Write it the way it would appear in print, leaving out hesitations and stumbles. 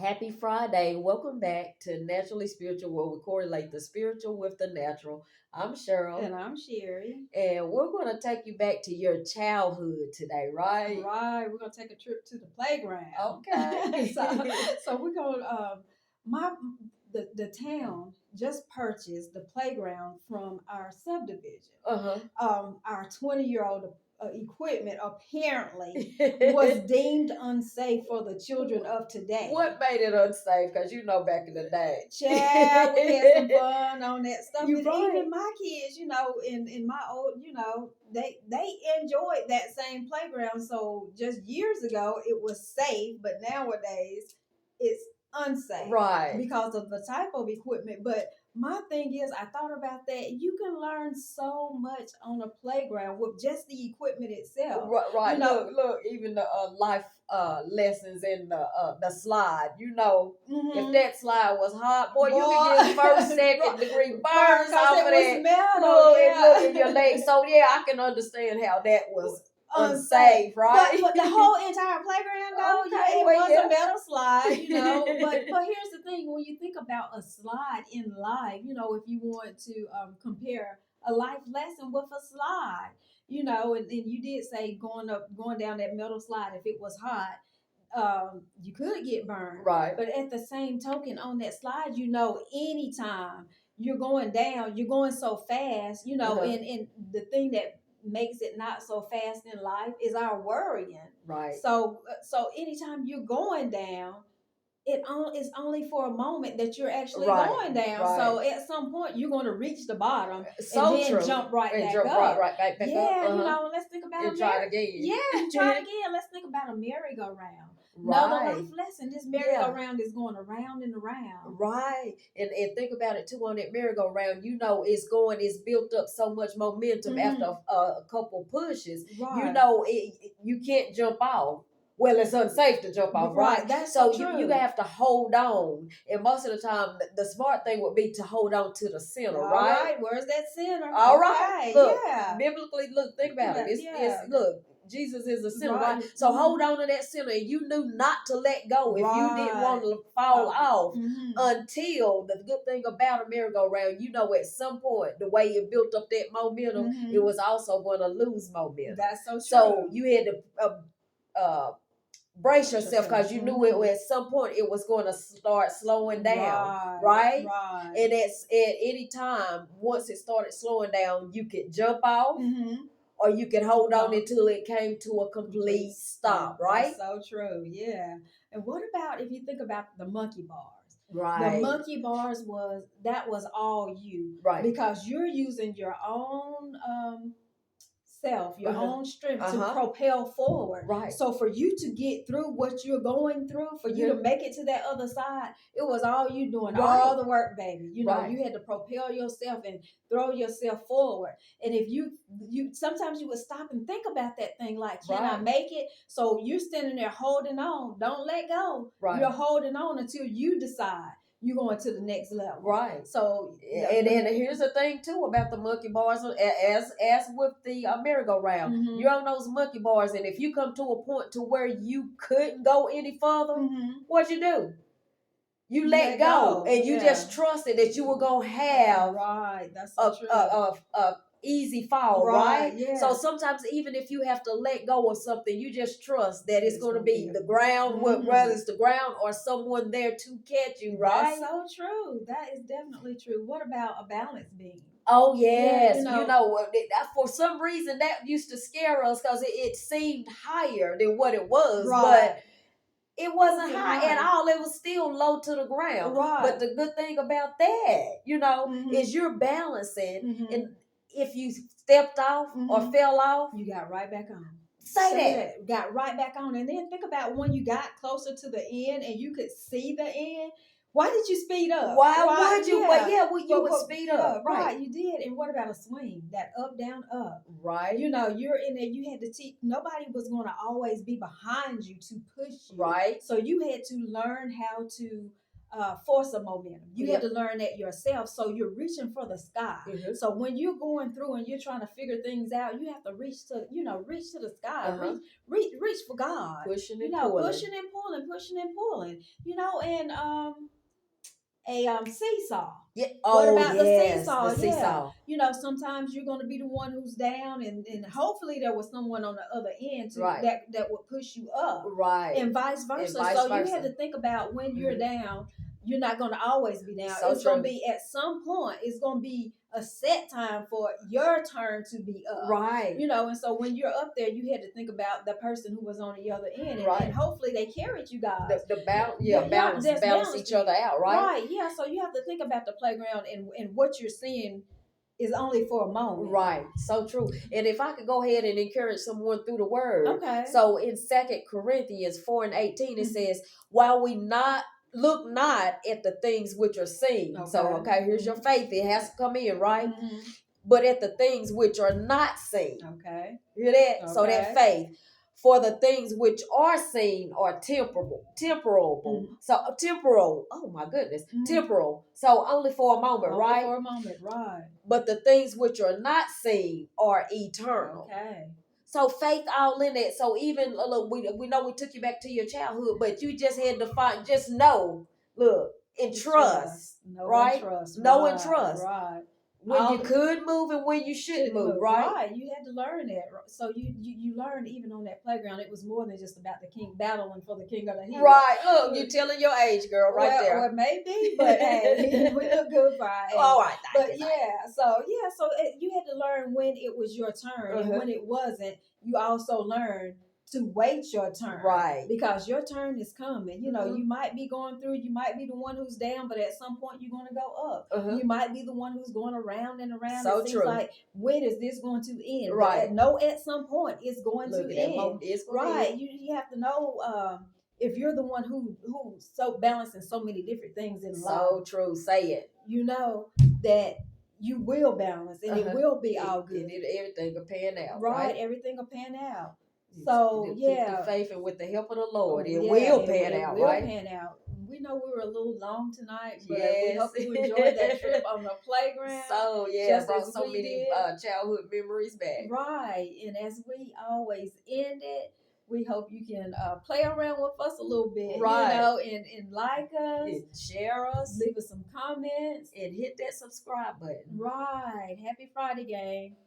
Happy Friday. Welcome back to Naturally Spiritual, where we correlate the spiritual with the natural. I'm Cheryl, And I'm Sherry. and we're going to take you back to your childhood today, right? Right, we're gonna take a trip to the playground. Okay. So we're gonna my the town just purchased the playground from our subdivision. Uh-huh. Our 20-year-old equipment apparently was deemed unsafe for the children of today. What made it unsafe? Because you know back in the day. Child, we had some fun on that stuff. You And right. even my kids, in my old, they enjoyed that same playground. So just years ago it was safe, but nowadays it's unsafe Right. because of the type of equipment. But my thing is, I thought about that. You can learn so much on a playground with just the equipment itself. Right. You know, Look. Even the life lessons in the slide. If mhm. that slide was hot, boy, you Boy, could get first, second degree burns because off it of was that. metal. Look in Yeah. your legs. So yeah, I can understand how that was Unsafe. unsafe, right? But the whole entire playground though, yeah, Okay, it well, was yeah. a metal slide. But here's the thing: when you think about a slide in life, if you want to compare a life lesson with a slide, and you did say going down that metal slide, if it was hot, you could get burned. Right. But at the same token, on that slide, anytime you're going down, you're going so fast, and the thing that makes it not so fast in life is our worrying. Right. So anytime you're going down, it's only for a moment that you're actually Right. going down. Right. So at some point you're going to reach the bottom So and then true. jump right And back jump up. right back up. Yeah, Uh-huh. let's think about And try it again. Yeah, try it again. Let's think about a merry-go-round. Another Right. life lesson. This Yeah. merry-go-round is going around and around. Right. And think about it too on that merry-go-round, it's built up so much momentum after a couple pushes. Right. You can't jump off. Well, it's unsafe to jump off, right? That's So so you true. have to hold on. And most of the time, the smart thing would be to hold on to the center, All right? right. Where's that center? All right. Okay, Look, yeah. biblically, look, think about it. Yeah. Look, Jesus is the center, Right. right? So hold on to that center. And you knew not to let go if you didn't want to fall off until the good thing about a merry-go-round, at some point, the way it built up that momentum, it was also going to lose momentum. That's so true. So you had to brace yourself because you knew at some point it was going to start slowing down, right? And at any time, once it started slowing down, you could jump off or you could hold on until it came to a complete stop, right? That's so true, yeah. And what about if you think about the monkey bars? Right. The monkey bars was all you, right? Because you're using your own self, your own strength to propel forward. Right. So for you to get through what you're going through, for you to make it to that other side, it was all you doing, all the work, baby. You had to propel yourself and throw yourself forward. And if you sometimes you would stop and think about that thing, like, can I make it? So you're standing there holding on. Don't let go. Right. You're holding on until you decide you're going to the next level. Right. So and here's the thing too about the monkey bars, as with the merry-go-round. You're on those monkey bars, and if you come to a point to where you couldn't go any further, what you do? You let go and you just trusted that you were gonna have that's so true. a easy fall, right? Yeah. So sometimes even if you have to let go of something, you just trust that it's going to be the ground, whether it's the ground or someone there to catch you, right? That's so true. That is definitely true. What about a balance beam? Oh yes, for some reason that used to scare us because it seemed higher than what it was, but it wasn't high at all. It was still low to the ground. Right. But the good thing about that, is you're balancing. And if you stepped off or fell off, you got right back on. Say that. Got right back on. And then think about when you got closer to the end and you could see the end. Why did you speed up? Why would you? You would speed up. Right, you did. And what about a swing? That up, down, up. Right. You're in there. You had to teach. Nobody was going to always be behind you to push you. Right. So you had to learn how to force of momentum. You Yep. had to learn that yourself. So you're reaching for the sky. Mhm. So when you're going through and you're trying to figure things out, you have to reach to the sky. Uh-huh. Reach for God. Pushing and Pushing and pulling. And a seesaw. Yeah. What Oh, about the yes, seesaw? the seesaw. Sometimes you're going to be the one who's down, and hopefully there was someone on the other end Right. that would push you up, Right. and vice versa. And vice So versa. you have to think about when you're down, you're not going to always be down. So it's going to true. be at some point. It's going to be a set time for your turn to be up. Right. And so when you're up there, you had to think about the person who was on the other end, and, Right. and hopefully they carried you guys. Balance each other out, right? Right, yeah. So you have to think about the playground and what you're seeing is only for a moment. Right. So true. And if I could go ahead and encourage someone through the word. Okay. So in 2 Corinthians 4:18, it says, while we look not at the things which are seen. Okay. So, here's your faith. It has to come in, right? Mm-hmm. But at the things which are not seen. Okay. Hear that? Okay. So that faith. For the things which are seen are temporal. Mm-hmm. So temporal. Oh my goodness. Mm-hmm. Temporal. So only for a moment, Only right? for a moment, right. But the things which are not seen are eternal. Okay. So faith all in it. So even look, we know we took you back to your childhood, but you just had to find, just know, look, and trust. Right? Know and trust. Right. When you could move and when you shouldn't move, right? Right. You had to learn that. So you learned even on that playground, it was more than just about the king battling for the king of the hill. Right. Look, you're telling your age, girl, right there. Well, maybe, but hey, we look good for our age. All right. But you had to learn when it was your turn, and when it wasn't, you also learned to wait your turn. Right. Because your turn is coming. You might be going through, you might be the one who's down, but at some point you're going to go up. You might be the one who's going around and around. So it seems true. like, when is this going to end? Right. At some point it's going to end. Right. You have to know if you're the one who's so balancing so many different things in life. So true. Say it. You know that you will balance, and it will be all good. Everything will pan out. Right. Everything will pan out. So keep yeah, the faith, and with the help of the Lord, it will pan out, right? Pan out. We know we were a little long tonight, but yes. we hope you enjoyed that trip on the playground. So brought so many childhood memories back. Right, and as we always end it, we hope you can play around with us a little bit, right? And like us, and share us, leave us some comments, and hit that subscribe button. Right. Happy Friday, gang.